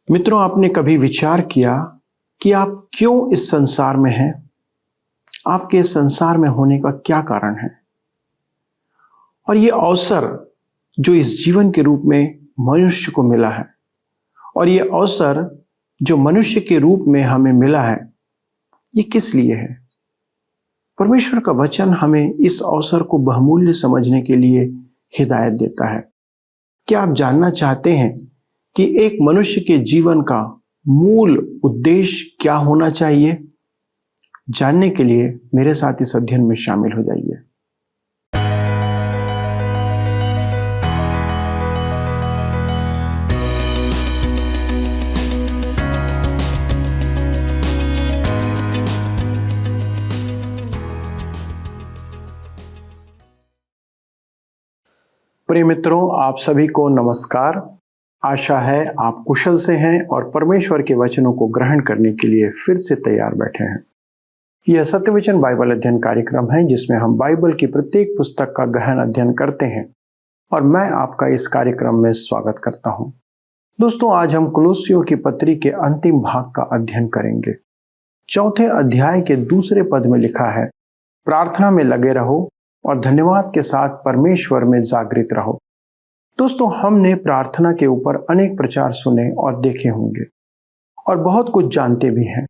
मित्रों, आपने कभी विचार किया कि आप क्यों इस संसार में हैं? आपके इस संसार में होने का क्या कारण है? और ये अवसर जो इस जीवन के रूप में मनुष्य को मिला है, और ये अवसर जो मनुष्य के रूप में हमें मिला है, ये किस लिए है? परमेश्वर का वचन हमें इस अवसर को बहुमूल्य समझने के लिए हिदायत देता है। क्या आप जानना चाहते हैं कि एक मनुष्य के जीवन का मूल उद्देश्य क्या होना चाहिए? जानने के लिए मेरे साथ इस अध्ययन में शामिल हो जाइए। प्रिय मित्रों, आप सभी को नमस्कार। आशा है आप कुशल से हैं और परमेश्वर के वचनों को ग्रहण करने के लिए फिर से तैयार बैठे हैं। यह सत्यवचन बाइबल अध्ययन कार्यक्रम है जिसमें हम बाइबल की प्रत्येक पुस्तक का गहन अध्ययन करते हैं और मैं आपका इस कार्यक्रम में स्वागत करता हूं। दोस्तों, आज हम कुलुस्सियों की पत्री के अंतिम भाग का अध्ययन करेंगे। चौथे अध्याय के दूसरे पद में लिखा है, प्रार्थना में लगे रहो और धन्यवाद के साथ परमेश्वर में जागृत रहो। दोस्तों, हमने प्रार्थना के ऊपर अनेक प्रचार सुने और देखे होंगे और बहुत कुछ जानते भी हैं,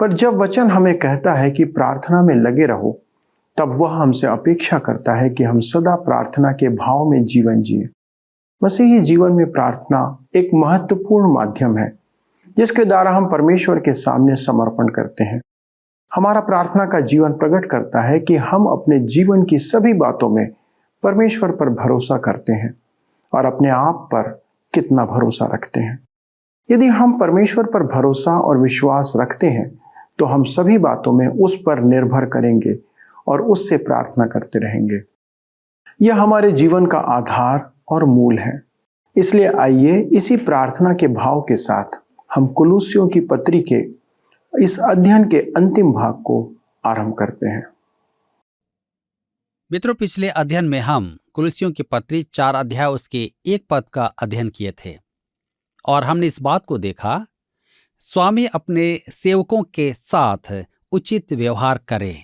पर जब वचन हमें कहता है कि प्रार्थना में लगे रहो, तब वह हमसे अपेक्षा करता है कि हम सदा प्रार्थना के भाव में जीवन जिए। मसीही जीवन में प्रार्थना एक महत्वपूर्ण माध्यम है जिसके द्वारा हम परमेश्वर के सामने समर्पण करते हैं। हमारा प्रार्थना का जीवन प्रकट करता है कि हम अपने जीवन की सभी बातों में परमेश्वर पर भरोसा करते हैं और अपने आप पर कितना भरोसा रखते हैं। यदि हम परमेश्वर पर भरोसा और विश्वास रखते हैं तो हम सभी बातों में उस पर निर्भर करेंगे और उससे प्रार्थना करते रहेंगे। यह हमारे जीवन का आधार और मूल है। इसलिए आइए इसी प्रार्थना के भाव के साथ हम कुलुस्सियों की पत्री के इस अध्ययन के अंतिम भाग को आरंभ करते हैं। मित्रों, पिछले अध्ययन में हम कुलुस्सियों की पत्री 4 अध्याय उसके 1 पद का अध्ययन किए थे और हमने इस बात को देखा, स्वामी अपने सेवकों के साथ उचित व्यवहार करे।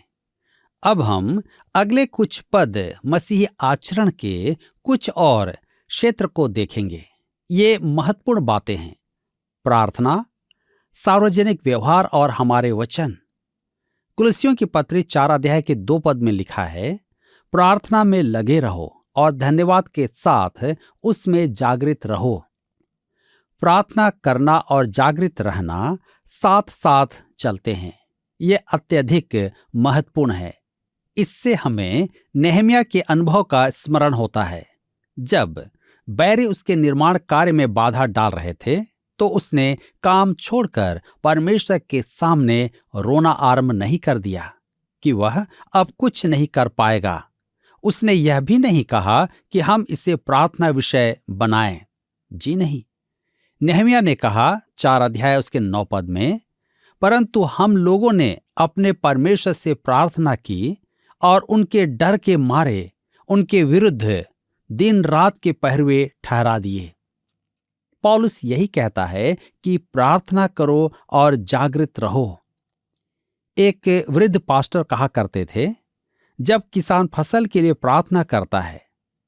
अब हम अगले कुछ पद मसीही आचरण के कुछ और क्षेत्र को देखेंगे। ये महत्वपूर्ण बातें हैं: प्रार्थना, सार्वजनिक व्यवहार और हमारे वचन। कुलुस्सियों की पत्री 4 अध्याय के 2 पद में लिखा है, प्रार्थना में लगे रहो और धन्यवाद के साथ उसमें जागृत रहो। प्रार्थना करना और जागृत रहना साथ साथ चलते हैं। ये अत्यधिक महत्वपूर्ण है। इससे हमें नेहम्याह के अनुभव का स्मरण होता है। जब बैरी उसके निर्माण कार्य में बाधा डाल रहे थे तो उसने काम छोड़कर परमेश्वर के सामने रोना आरंभ नहीं कर दिया कि वह अब कुछ नहीं कर पाएगा। उसने यह भी नहीं कहा कि हम इसे प्रार्थना विषय बनाएं। जी नहीं। नेहम्याह ने कहा 4 अध्याय उसके 9 पद में, परंतु हम लोगों ने अपने परमेश्वर से प्रार्थना की और उनके डर के मारे उनके विरुद्ध दिन रात के पहरुए ठहरा दिए। पौलुस यही कहता है कि प्रार्थना करो और जागृत रहो। एक वृद्ध पास्टर कहा करते थे, जब किसान फसल के लिए प्रार्थना करता है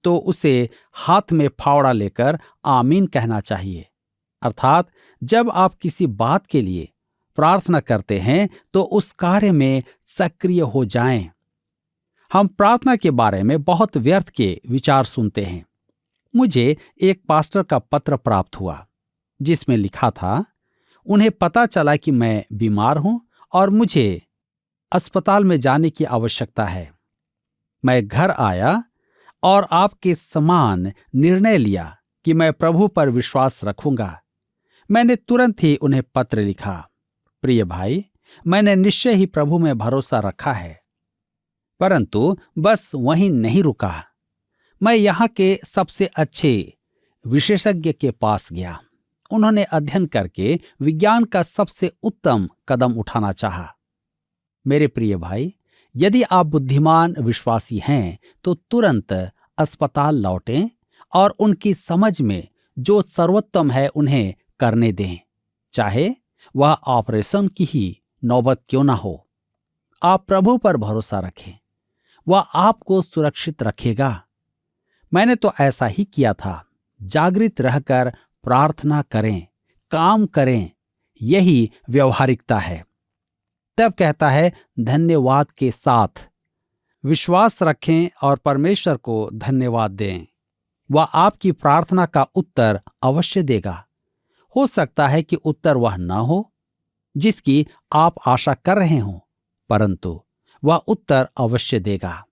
तो उसे हाथ में फावड़ा लेकर आमीन कहना चाहिए। अर्थात जब आप किसी बात के लिए प्रार्थना करते हैं तो उस कार्य में सक्रिय हो जाएं। हम प्रार्थना के बारे में बहुत व्यर्थ के विचार सुनते हैं। मुझे एक पास्टर का पत्र प्राप्त हुआ जिसमें लिखा था, उन्हें पता चला कि मैं बीमार हूं और मुझे अस्पताल में जाने की आवश्यकता है। मैं घर आया और आपके समान निर्णय लिया कि मैं प्रभु पर विश्वास रखूंगा। मैंने तुरंत ही उन्हें पत्र लिखा, प्रिय भाई, मैंने निश्चय ही प्रभु में भरोसा रखा है। परंतु बस वहीं नहीं रुका। मैं यहाँ के सबसे अच्छे विशेषज्ञ के पास गया। उन्होंने अध्ययन करके विज्ञान का सबसे उत्तम कदम उठाना चाहा। मेरे प्रिय भाई, यदि आप बुद्धिमान विश्वासी हैं तो तुरंत अस्पताल लौटें और उनकी समझ में जो सर्वोत्तम है उन्हें करने दें। चाहे वह ऑपरेशन की ही नौबत क्यों ना हो। आप प्रभु पर भरोसा रखें, वह आपको सुरक्षित रखेगा। मैंने तो ऐसा ही किया था। जागृत रहकर प्रार्थना करें, काम करें, यही व्यवहारिकता है। तब कहता है धन्यवाद के साथ। विश्वास रखें और परमेश्वर को धन्यवाद दें। वह आपकी प्रार्थना का उत्तर अवश्य देगा। हो सकता है कि उत्तर वह न हो जिसकी आप आशा कर रहे हो, परंतु वह उत्तर अवश्य देगा।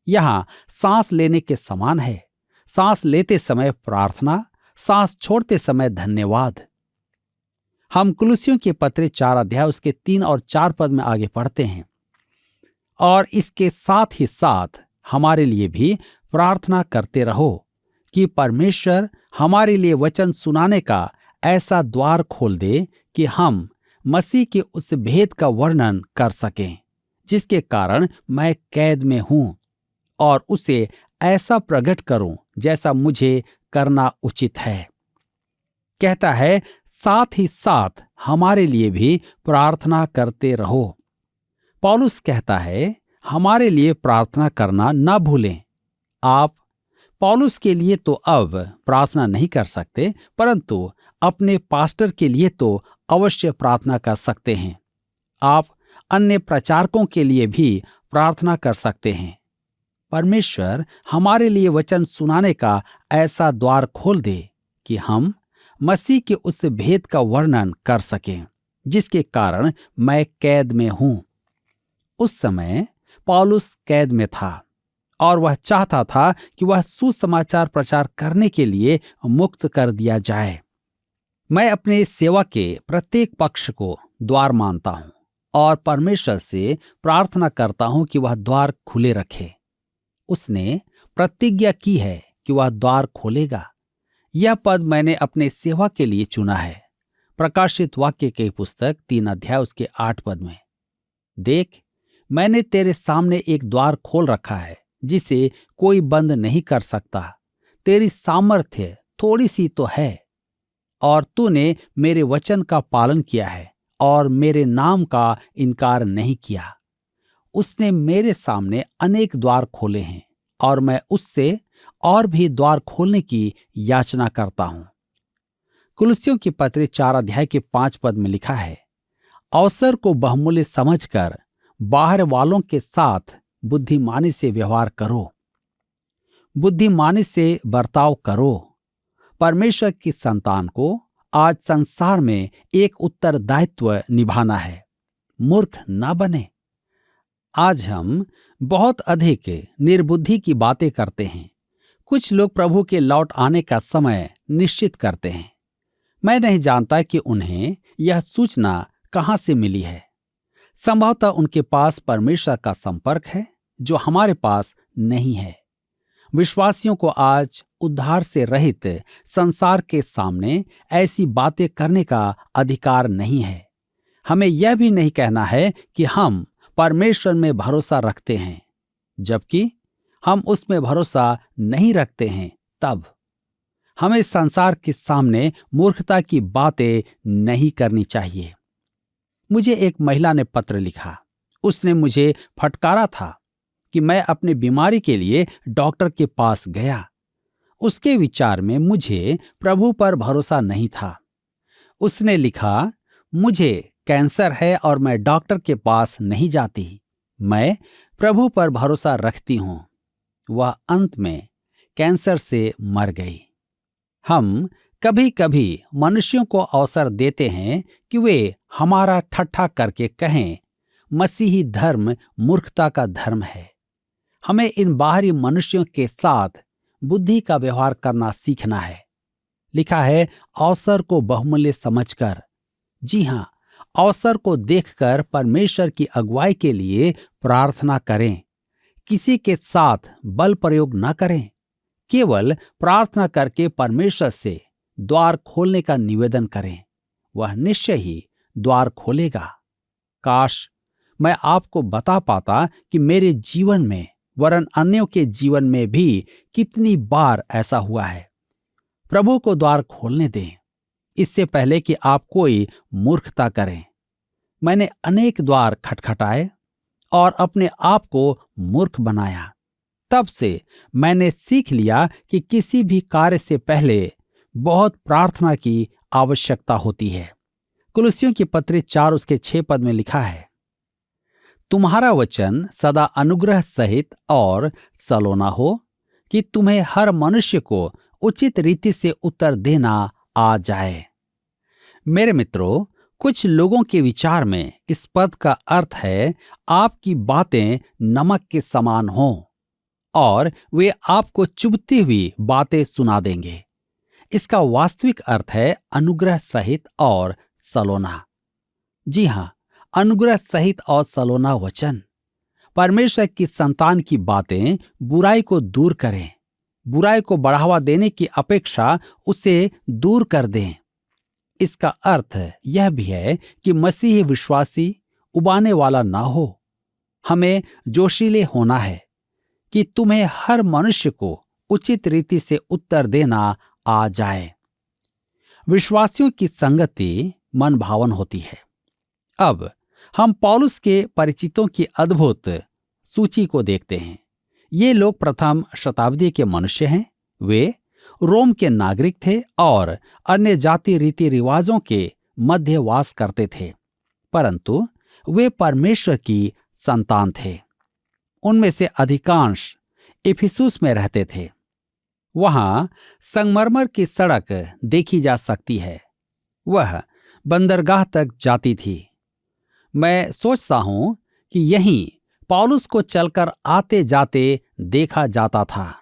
यहां सांस लेने के समान है। सांस लेते समय प्रार्थना, सांस छोड़ते समय धन्यवाद। हम कुलुस्सियों के पत्र 4 अध्याय उसके 3 और 4 पद में आगे पढ़ते हैं। और इसके साथ ही साथ हमारे लिए भी प्रार्थना करते रहो कि परमेश्वर हमारे लिए वचन सुनाने का ऐसा द्वार खोल दे कि हम मसीह के उस भेद का वर्णन कर सकें जिसके कारण मैं कैद में हूं, और उसे ऐसा प्रकट करूं जैसा मुझे करना उचित है। कहता है साथ ही साथ हमारे लिए भी प्रार्थना करते रहो। पौलुस कहता है हमारे लिए प्रार्थना करना ना भूलें। आप पौलुस के लिए तो अब प्रार्थना नहीं कर सकते, परंतु अपने पास्टर के लिए तो अवश्य प्रार्थना कर सकते हैं। आप अन्य प्रचारकों के लिए भी प्रार्थना कर सकते हैं। परमेश्वर हमारे लिए वचन सुनाने का ऐसा द्वार खोल दे कि हम मसीह के उस भेद का वर्णन कर सकें जिसके कारण मैं कैद में हूं। उस समय पौलुस कैद में था और वह चाहता था कि वह सुसमाचार प्रचार करने के लिए मुक्त कर दिया जाए। मैं अपने सेवा के प्रत्येक पक्ष को द्वार मानता हूं और परमेश्वर से प्रार्थना करता हूं कि वह द्वार खुले रखे। उसने प्रतिज्ञा की है कि वह द्वार खोलेगा। यह पद मैंने अपने सेवा के लिए चुना है। प्रकाशित वाक्य की पुस्तक 3 अध्याय उसके 8 पद में, देख मैंने तेरे सामने एक द्वार खोल रखा है जिसे कोई बंद नहीं कर सकता। तेरी सामर्थ्य थोड़ी सी तो है और तूने मेरे वचन का पालन किया है और मेरे नाम का इनकार नहीं किया। उसने मेरे सामने अनेक द्वार खोले हैं और मैं उससे और भी द्वार खोलने की याचना करता हूं। कुलुस्सियों की पत्री 4 अध्याय के 5 पद में लिखा है, अवसर को बहुमूल्य समझकर बाहर वालों के साथ बुद्धिमानी से व्यवहार करो, बुद्धिमानी से बर्ताव करो। परमेश्वर की संतान को आज संसार में एक उत्तरदायित्व निभाना है। मूर्ख ना बने। आज हम बहुत अधिक निर्बुद्धि की बातें करते हैं। कुछ लोग प्रभु के लौट आने का समय निश्चित करते हैं। मैं नहीं जानता कि उन्हें यह सूचना कहां से मिली है। संभवतः उनके पास परमेश्वर का संपर्क है जो हमारे पास नहीं है। विश्वासियों को आज उद्धार से रहित संसार के सामने ऐसी बातें करने का अधिकार नहीं है। हमें यह भी नहीं कहना है कि हम परमेश्वर में भरोसा रखते हैं, जबकि हम उसमें भरोसा नहीं रखते हैं। तब हमें संसार के सामने मूर्खता की बातें नहीं करनी चाहिए। मुझे एक महिला ने पत्र लिखा। उसने मुझे फटकारा था कि मैं अपनी बीमारी के लिए डॉक्टर के पास गया। उसके विचार में मुझे प्रभु पर भरोसा नहीं था। उसने लिखा, मुझे कैंसर है और मैं डॉक्टर के पास नहीं जाती। मैं प्रभु पर भरोसा रखती हूं। वह अंत में कैंसर से मर गई। हम कभी कभी मनुष्यों को अवसर देते हैं कि वे हमारा ठट्ठा करके कहें मसीही धर्म मूर्खता का धर्म है। हमें इन बाहरी मनुष्यों के साथ बुद्धि का व्यवहार करना सीखना है। लिखा है, अवसर को बहुमूल्य समझकर। जी हां, अवसर को देखकर परमेश्वर की अगुवाई के लिए प्रार्थना करें। किसी के साथ बल प्रयोग न करें। केवल प्रार्थना करके परमेश्वर से द्वार खोलने का निवेदन करें। वह निश्चय ही द्वार खोलेगा। काश मैं आपको बता पाता कि मेरे जीवन में वरन अन्यों के जीवन में भी कितनी बार ऐसा हुआ है। प्रभु को द्वार खोलने दें। इससे पहले कि आप कोई मूर्खता करें। मैंने अनेक द्वार खटखटाए और अपने आप को मूर्ख बनाया। तब से मैंने सीख लिया कि किसी भी कार्य से पहले बहुत प्रार्थना की आवश्यकता होती है। कुलुस्सियों की पत्री 4 उसके 6 पद में लिखा है, तुम्हारा वचन सदा अनुग्रह सहित और सलोना हो, कि तुम्हें हर मनुष्य को उचित रीति से उत्तर देना आ जाए। मेरे मित्रों, कुछ लोगों के विचार में इस पद का अर्थ है आपकी बातें नमक के समान हों और वे आपको चुभती हुई बातें सुना देंगे। इसका वास्तविक अर्थ है अनुग्रह सहित और सलोना। जी हां, अनुग्रह सहित और सलोना वचन परमेश्वर की संतान की बातें बुराई को दूर करें, बुराई को बढ़ावा देने की अपेक्षा उसे दूर कर दें। इसका अर्थ यह भी है कि मसीही विश्वासी उबाने वाला ना हो। हमें जोशीले होना है कि तुम्हें हर मनुष्य को उचित रीति से उत्तर देना आ जाए। विश्वासियों की संगति मन भावन होती है। अब हम पौलुस के परिचितों की अद्भुत सूची को देखते हैं। ये लोग प्रथम शताब्दी के मनुष्य हैं। वे रोम के नागरिक थे और अन्य जाति रीति रिवाजों के मध्य वास करते थे, परंतु वे परमेश्वर की संतान थे। उनमें से अधिकांश इफिसुस में रहते थे। वहां संगमरमर की सड़क देखी जा सकती है। वह बंदरगाह तक जाती थी। मैं सोचता हूं कि यहीं पौलुस को चलकर आते जाते देखा जाता था।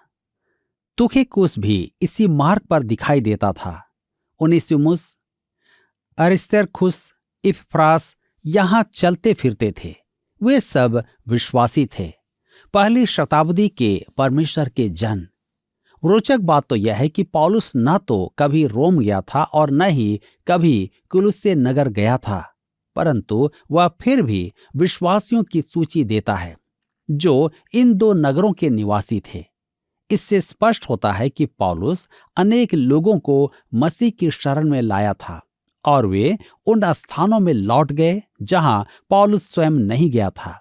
तुखिकुस भी इसी मार्ग पर दिखाई देता था। ओनेसिमुस, अरिस्तर्खुस, इपफ्रास यहां चलते फिरते थे। वे सब विश्वासी थे, पहली शताब्दी के परमेश्वर के जन। रोचक बात तो यह है कि पौलुस न तो कभी रोम गया था और न ही कभी कुलुस्से नगर गया था, परंतु वह फिर भी विश्वासियों की सूची देता है जो इन दो नगरों के निवासी थे। इससे स्पष्ट होता है कि पौलुस अनेक लोगों को मसीह की शरण में लाया था और वे उन स्थानों में लौट गए जहां पौलुस स्वयं नहीं गया था।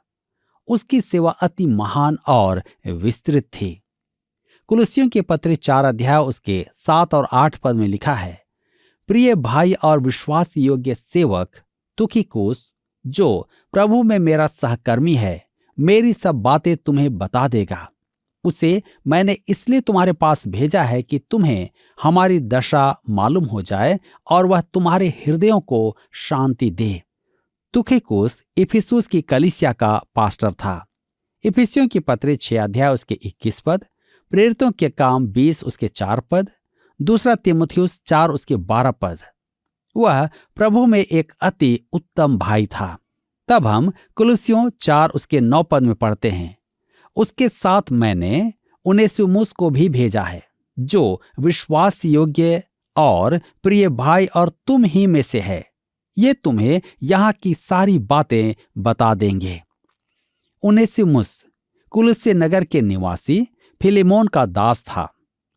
उसकी सेवा अति महान और विस्तृत थी। कुलुस्सियों के पत्र 4 अध्याय उसके 7 और 8 पद में लिखा है, प्रिय भाई और विश्वास योग्य सेवक तुखिकुस, जो प्रभु में मेरा सहकर्मी है, मेरी सब बातें तुम्हें बता देगा। उसे मैंने इसलिए तुम्हारे पास भेजा है कि तुम्हें हमारी दशा मालूम हो जाए और वह तुम्हारे हृदयों को शांति दे। तुखिकुस इफिसुस की कलीसिया का पास्टर था। इफिसियों की पत्री 6 अध्याय उसके 21 पद, प्रेरितों के काम 20 उसके 4 पद, दूसरा तीमुथियुस 4 उसके 12 पद। वह प्रभु में एक अति उत्तम भाई था। तब हम कुलुस्सियों 4 उसके 9 पद में पढ़ते हैं, उसके साथ मैंने ओनेसिमुस को भी भेजा है, जो विश्वास योग्य और प्रिय भाई और तुम ही में से है। ये तुम्हें यहाँ की सारी बातें बता देंगे। ओनेसिमुस कुलुस्से नगर के निवासी फिलेमोन का दास था।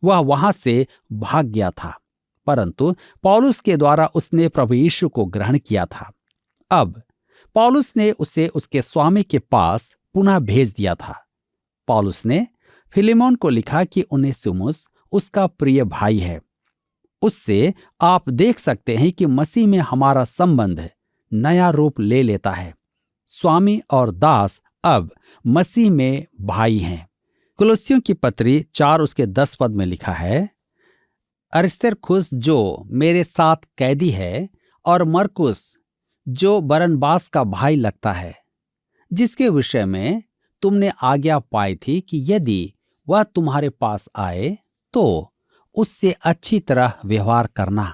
वह वहां से भाग गया था, परंतु पौलुस के द्वारा उसने प्रभु यीशु को ग्रहण किया था। अब पौलुस ने उसे उसके स्वामी के पास पुनः भेज दिया था। पौलुस ने फिलेमोन को लिखा कि ओनेसिमुस उसका प्रिय भाई है। उससे आप देख सकते हैं कि मसीह में हमारा संबंध नया रूप ले लेता है। स्वामी और दास अब मसीह में भाई हैं। कुलुस्सियों की पत्री 4 उसके 10 पद में लिखा है, अरिस्तर्खुस जो मेरे साथ कैदी है और मरकुस जो बरनबास का भाई लगता है, जिसके विषय में तुमने आज्ञा पाई थी कि यदि वह तुम्हारे पास आए तो उससे अच्छी तरह व्यवहार करना।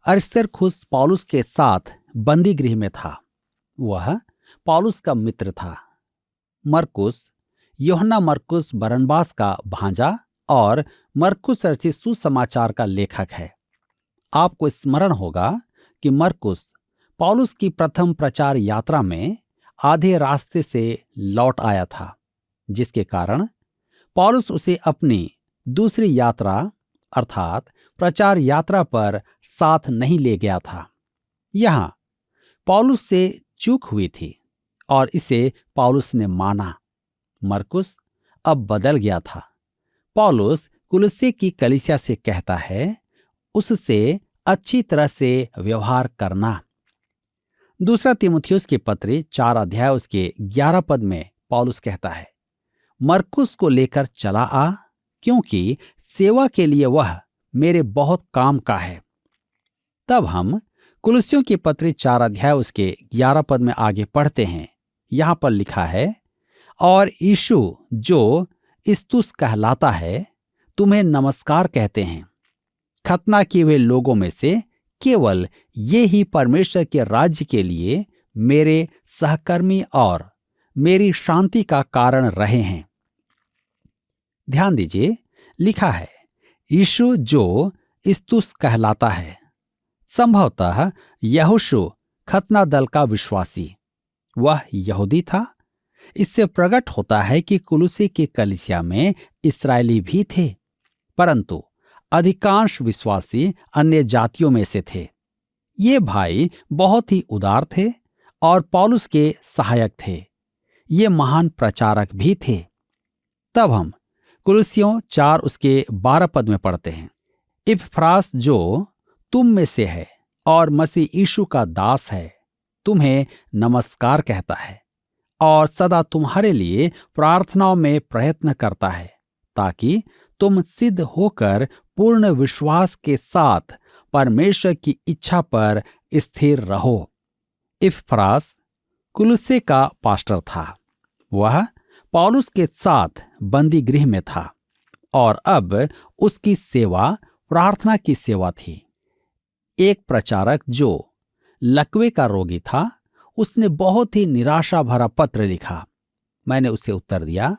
अरिस्तर्खुस पौलुस के साथ बंदी गृह में था। वह पौलुस का मित्र था। मरकुस, यूहन्ना मरकुस बरनबास का भांजा और मरकुस रचित सुसमाचार का लेखक है। आपको स्मरण होगा कि मरकुस पौलुस की प्रथम प्रचार यात्रा में आधे रास्ते से लौट आया था, जिसके कारण पौलुस उसे अपनी दूसरी यात्रा अर्थात प्रचार यात्रा पर साथ नहीं ले गया था। यहां पौलुस से चूक हुई थी और इसे पौलुस ने माना। मरकुस अब बदल गया था। पौलुस कुलुस्से की कलीसिया से कहता है, उससे अच्छी तरह से व्यवहार करना। दूसरा तीमुथियुस की पत्री 4 अध्याय उसके 11 पद में पौलुस कहता है, मरकुस को लेकर चला आ, क्योंकि सेवा के लिए वह मेरे बहुत काम का है। तब हम कुलुस्सियों की पत्री 4 अध्याय उसके 11 पद में आगे पढ़ते हैं। यहां पर लिखा है, और यीशु जो इस्तुस कहलाता है तुम्हें नमस्कार कहते हैं। खतना किए हुए लोगों में से केवल ये ही परमेश्वर के राज्य के लिए मेरे सहकर्मी और मेरी शांति का कारण रहे हैं। ध्यान दीजिए, लिखा है यीशु जो इस्तुस कहलाता है। संभवतः यहोशू खतना दल का विश्वासी, वह यहूदी था। इससे प्रकट होता है कि कुलुस्से की कलीसिया में इस्राएली भी थे, परंतु अधिकांश विश्वासी अन्य जातियों में से थे। ये भाई बहुत ही उदार थे और पौलुस के सहायक थे। ये महान प्रचारक भी थे। तब हम कुलुस्सियों 4 उसके 12 पद में पढ़ते हैं, इपफ्रास जो तुम में से है और मसीह यीशु का दास है, तुम्हें नमस्कार कहता है और सदा तुम्हारे लिए प्रार्थनाओं में प्रयत्न करता है, ताकि तुम सिद्ध होकर पूर्ण विश्वास के साथ परमेश्वर की इच्छा पर स्थिर रहो। इपफ्रास कुलुस्से का पास्टर था। वह पौलुस के साथ बंदी गृह में था और अब उसकी सेवा प्रार्थना की सेवा थी। एक प्रचारक जो लकवे का रोगी था, उसने बहुत ही निराशा भरा पत्र लिखा। मैंने उसे उत्तर दिया,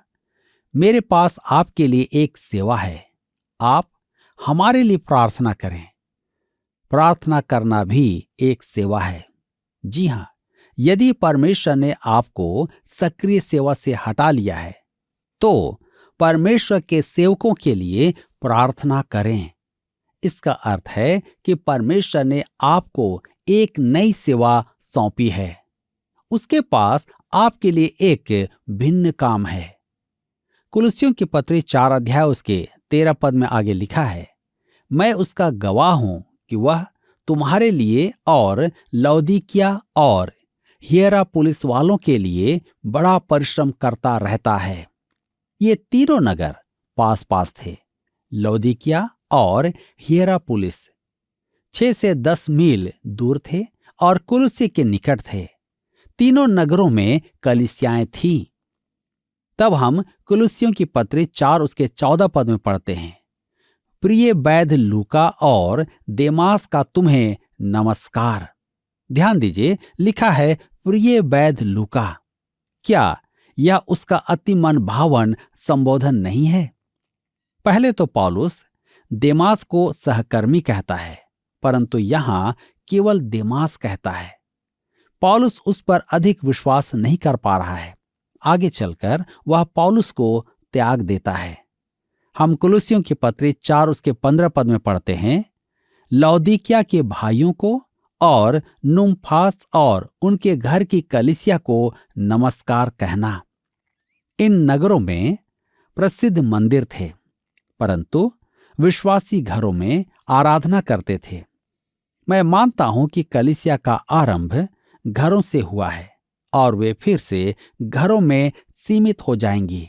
मेरे पास आपके लिए एक सेवा है, आप हमारे लिए प्रार्थना करें। प्रार्थना करना भी एक सेवा है। जी हां, यदि परमेश्वर ने आपको सक्रिय सेवा से हटा लिया है, तो परमेश्वर के सेवकों के लिए प्रार्थना करें। इसका अर्थ है कि परमेश्वर ने आपको एक नई सेवा सौंपी है। उसके पास आपके लिए एक भिन्न काम है। कुलुस्सियों की पत्री 4 अध्याय उसके 13 पद में आगे लिखा है, मैं उसका गवाह हूं कि वह तुम्हारे लिए और लौदीकिया और हियरापुलिस वालों के लिए बड़ा परिश्रम करता रहता है। ये तीनों नगर पास पास थे। लौदीकिया और हियरापुलिस 6 से 10 मील दूर थे और कुलुस्से के निकट थे। तीनों नगरों में कलीसियाएं थीं। तब हम कुलुस्सियों की पत्री 4 उसके 14 पद में पढ़ते हैं, प्रिय वैध लूका और देमास का तुम्हें नमस्कार। ध्यान दीजिए, लिखा है प्रिय वैध लूका। क्या यह उसका अति मन भावन संबोधन नहीं है? पहले तो पौलुस देमास को सहकर्मी कहता है, परंतु यहां केवल देमास कहता है। पौलुस उस पर अधिक विश्वास नहीं कर पा रहा है। आगे चलकर वह पौलुस को त्याग देता है। हम कुलुस्सियों की पत्री 4 उसके 15 पद में पढ़ते हैं, लौदीकिया के भाइयों को और नुमफास और उनके घर की कलीसिया को नमस्कार कहना। इन नगरों में प्रसिद्ध मंदिर थे, परंतु विश्वासी घरों में आराधना करते थे। मैं मानता हूं कि कलीसिया का आरंभ घरों से हुआ है और वे फिर से घरों में सीमित हो जाएंगी।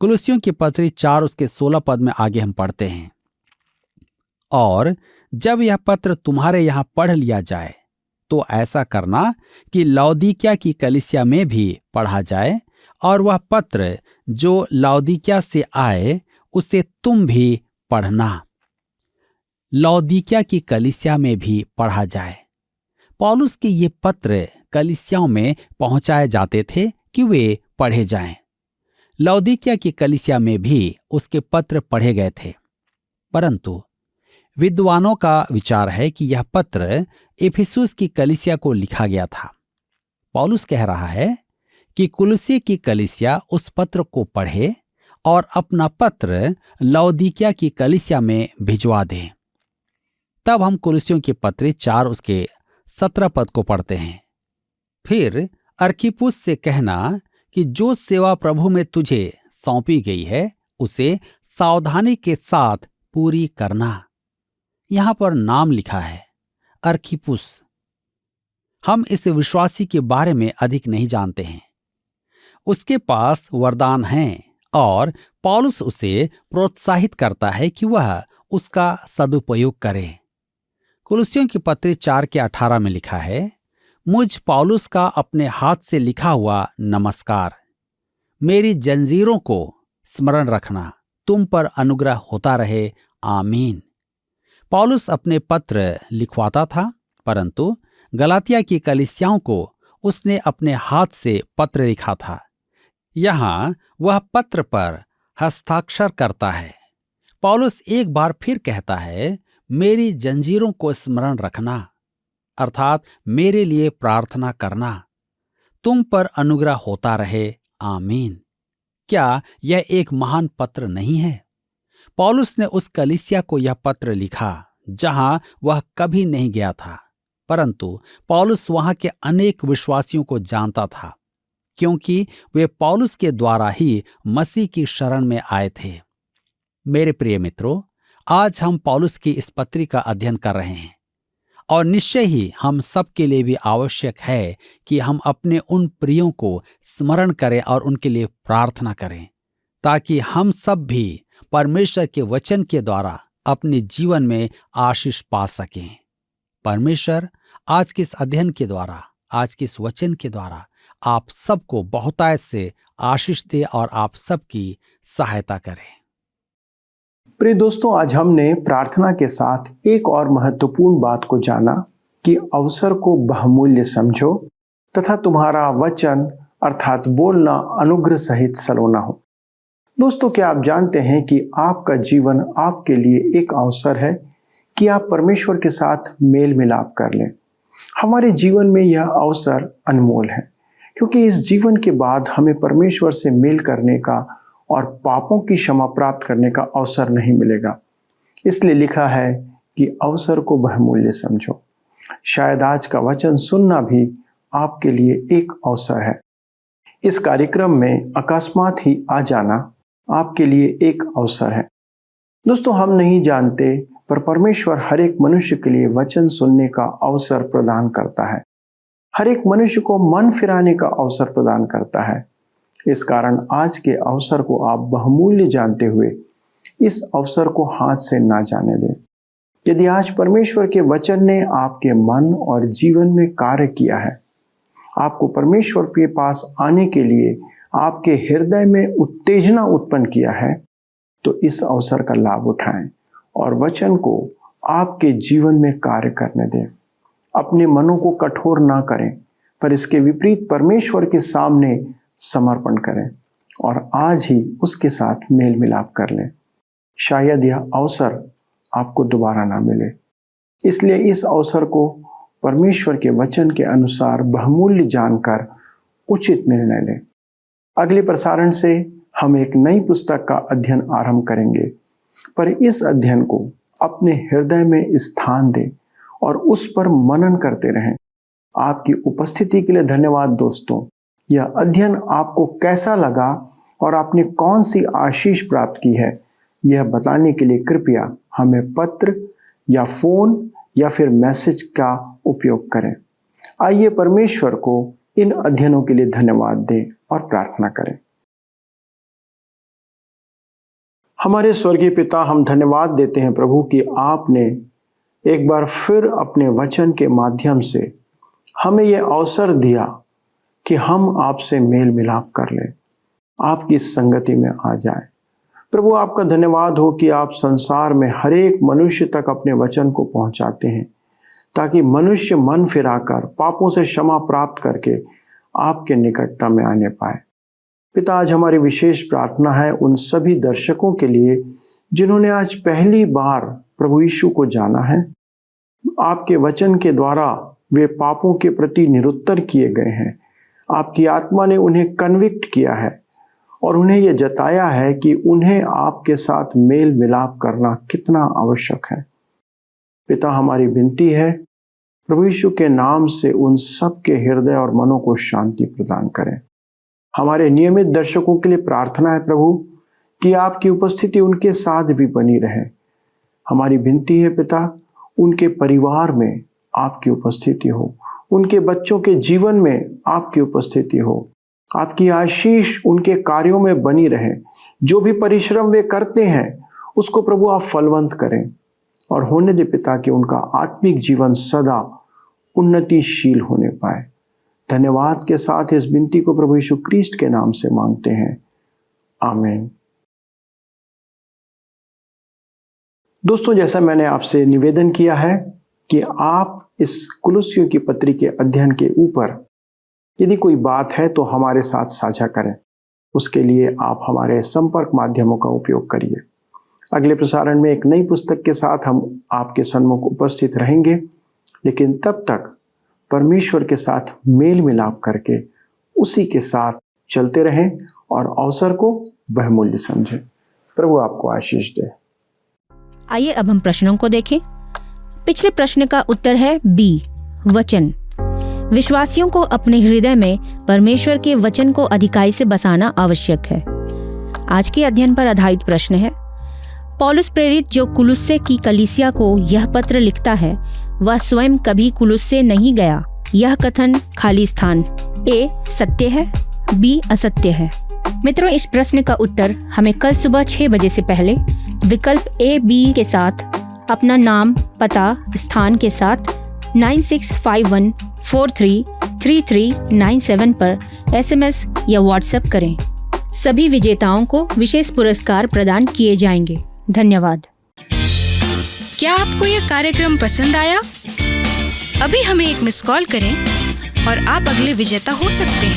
कुलुस्सियों की पत्री 4 उसके 16 पद में आगे हम पढ़ते हैं, और जब यह पत्र तुम्हारे यहां पढ़ लिया जाए तो ऐसा करना कि लौदीकिया की कलीसिया में भी पढ़ा जाए, और वह पत्र जो लौदीकिया से आए उसे तुम भी पढ़ना। लौदीकिया की कलीसिया में भी पढ़ा जाए। पौलुस के ये पत्र कलीसियाओं में पहुंचाए जाते थे कि वे पढ़े जाएं। लौदीकिया की कलीसिया में भी उसके पत्र पढ़े गए थे, परंतु विद्वानों का विचार है कि यह पत्र इफिसुस की कलीसिया को लिखा गया था। पौलुस कह रहा है कि कुलुस्से की कलीसिया उस पत्र को पढ़े और अपना पत्र लौदीकिया की कलीसिया में भिजवा दे। तब हम कुलुस्सियों के पत्र 4 उसके 17 पद को पढ़ते हैं। फिर अर्खिप्पुस से कहना कि जो सेवा प्रभु में तुझे सौंपी गई है उसे सावधानी के साथ पूरी करना। यहां पर नाम लिखा है अर्खिप्पुस। हम इस विश्वासी के बारे में अधिक नहीं जानते हैं। उसके पास वरदान हैं और पौलुस उसे प्रोत्साहित करता है कि वह उसका सदुपयोग करे। कुलुस्सियों की पत्री 4 के 18 में लिखा है, मुझ पौलुस का अपने हाथ से लिखा हुआ नमस्कार। मेरी जंजीरों को स्मरण रखना, तुम पर अनुग्रह होता रहे, आमीन। पौलुस अपने पत्र लिखवाता था, परंतु गलातिया की कलीसियाओं को उसने अपने हाथ से पत्र लिखा था। यहां वह पत्र पर हस्ताक्षर करता है। पौलुस एक बार फिर कहता है, मेरी जंजीरों को स्मरण रखना, अर्थात मेरे लिए प्रार्थना करना, तुम पर अनुग्रह होता रहे, आमीन। क्या यह एक महान पत्र नहीं है? पौलुस ने उस कलीसिया को यह पत्र लिखा जहां वह कभी नहीं गया था, परंतु पौलुस वहां के अनेक विश्वासियों को जानता था, क्योंकि वे पौलुस के द्वारा ही मसीह की शरण में आए थे। मेरे प्रिय मित्रों, आज हम पौलुस की इस पत्री का अध्ययन कर रहे हैं और निश्चय ही हम सब के लिए भी आवश्यक है कि हम अपने उन प्रियों को स्मरण करें और उनके लिए प्रार्थना करें, ताकि हम सब भी परमेश्वर के वचन के द्वारा अपने जीवन में आशीष पा सकें। परमेश्वर आज के इस अध्ययन के द्वारा, आज के इस वचन के द्वारा आप सबको बहुतायत से आशीष दे और आप सबकी सहायता करें। प्रिय दोस्तों, आज हमने प्रार्थना के साथ एक और महत्वपूर्ण बात को जाना कि अवसर को बहुमूल्य समझो तथा तुम्हारा वचन अर्थात बोलना अनुग्रह सहित सलोना हो। दोस्तों, क्या आप जानते हैं कि आपका जीवन आपके लिए एक अवसर है कि आप परमेश्वर के साथ मेल मिलाप कर लें। हमारे जीवन में यह अवसर अनमोल है, क्योंकि इस जीवन के बाद हमें परमेश्वर से मेल करने का और पापों की क्षमा प्राप्त करने का अवसर नहीं मिलेगा। इसलिए लिखा है कि अवसर को बहुमूल्य समझो। शायद आज का वचन सुनना भी आपके लिए एक अवसर है। इस कार्यक्रम में अकस्मात ही आ जाना आपके लिए एक अवसर है। दोस्तों, हम नहीं जानते, पर परमेश्वर हर एक मनुष्य के लिए वचन सुनने का अवसर प्रदान करता है। हर एक मनुष्य को मन फिराने का अवसर प्रदान करता है। इस कारण आज के अवसर को आप बहुमूल्य जानते हुए इस अवसर को हाथ से ना जाने दें। यदि आज परमेश्वर के वचन ने आपके मन और जीवन में कार्य किया है, आपको परमेश्वर के पास आने के लिए आपके हृदय में उत्तेजना उत्पन्न किया है, तो इस अवसर का लाभ उठाएं और वचन को आपके जीवन में कार्य करने दें। अपने मनों को कठोर ना करें, पर इसके विपरीत परमेश्वर के सामने समर्पण करें और आज ही उसके साथ मेल मिलाप कर लें। शायद यह अवसर आपको दोबारा ना मिले, इसलिए इस अवसर को परमेश्वर के वचन के अनुसार बहुमूल्य जानकर उचित निर्णय लें। अगले प्रसारण से हम एक नई पुस्तक का अध्ययन आरंभ करेंगे, पर इस अध्ययन को अपने हृदय में स्थान दें और उस पर मनन करते रहें। आपकी उपस्थिति के लिए धन्यवाद दोस्तों। यह अध्ययन आपको कैसा लगा और आपने कौन सी आशीष प्राप्त की है, यह बताने के लिए कृपया हमें पत्र या फोन या फिर मैसेज का उपयोग करें। आइए परमेश्वर को इन अध्ययनों के लिए धन्यवाद दें और प्रार्थना करें। हमारे स्वर्गीय पिता, हम धन्यवाद देते हैं प्रभु कि आपने एक बार फिर अपने वचन के माध्यम से हमें यह अवसर दिया कि हम आपसे मेल मिलाप कर लें, आपकी संगति में आ जाएं। प्रभु, आपका धन्यवाद हो कि आप संसार में हर एक मनुष्य तक अपने वचन को पहुंचाते हैं, ताकि मनुष्य मन फिराकर पापों से क्षमा प्राप्त करके आपके निकटता में आने पाए। पिता, आज हमारी विशेष प्रार्थना है उन सभी दर्शकों के लिए जिन्होंने आज पहली बार प्रभु यीशु को जाना है। आपके वचन के द्वारा वे पापों के प्रति निरुत्तर किए गए हैं। आपकी आत्मा ने उन्हें कन्विक्ट किया है और उन्हें यह जताया है कि उन्हें आपके साथ मेल मिलाप करना कितना आवश्यक है। पिता, हमारी विनती है, प्रभु यीशु के नाम से उन सब के हृदय और मनों को शांति प्रदान करें। हमारे नियमित दर्शकों के लिए प्रार्थना है प्रभु कि आपकी उपस्थिति उनके साथ भी बनी रहे। हमारी विनती है पिता, उनके परिवार में आपकी उपस्थिति हो, उनके बच्चों के जीवन में आपकी उपस्थिति हो, आपकी आशीष उनके कार्यों में बनी रहे। जो भी परिश्रम वे करते हैं उसको प्रभु आप फलवंत करें और होने दे पिता कि उनका आत्मिक जीवन सदा उन्नतिशील होने पाए। धन्यवाद के साथ इस विनती को प्रभु यीशु क्रिस्ट के नाम से मांगते हैं, आमीन। दोस्तों, जैसा मैंने आपसे निवेदन किया है कि आप इस कुलुस्सियों की पत्री के अध्ययन के ऊपर यदि कोई बात है तो हमारे साथ साझा करें। उसके लिए आप हमारे संपर्क माध्यमों का उपयोग करिए। अगले प्रसारण में एक नई पुस्तक के साथ हम आपके सन्मुख उपस्थित रहेंगे, लेकिन तब तक परमेश्वर के साथ मेल मिलाप करके उसी के साथ चलते रहें और अवसर को बहुमूल्य समझें। प्रभु आपको आशीष दे। आइए अब हम प्रश्नों को देखें। पिछले प्रश्न का उत्तर है बी, वचन। विश्वासियों को अपने हृदय में परमेश्वर के वचन को अधिकाई से बसाना आवश्यक है। आज के अध्ययन पर आधारित प्रश्न है, पौलुस प्रेरित जो कुलुस्से की कलीसिया को यह पत्र लिखता है वह स्वयं कभी कुलुस्से नहीं गया। यह कथन खाली स्थान ए सत्य है, बी असत्य है। मित्रों, इस प्रश्न का उत्तर हमें कल सुबह 6 बजे से पहले विकल्प ए बी के साथ अपना नाम, पता, स्थान के साथ 9651433397 पर SMS या WhatsApp करें। सभी विजेताओं को विशेष पुरस्कार प्रदान किए जाएंगे। धन्यवाद। क्या आपको यह कार्यक्रम पसंद आया? अभी हमें एक मिस कॉल करें और आप अगले विजेता हो सकते हैं।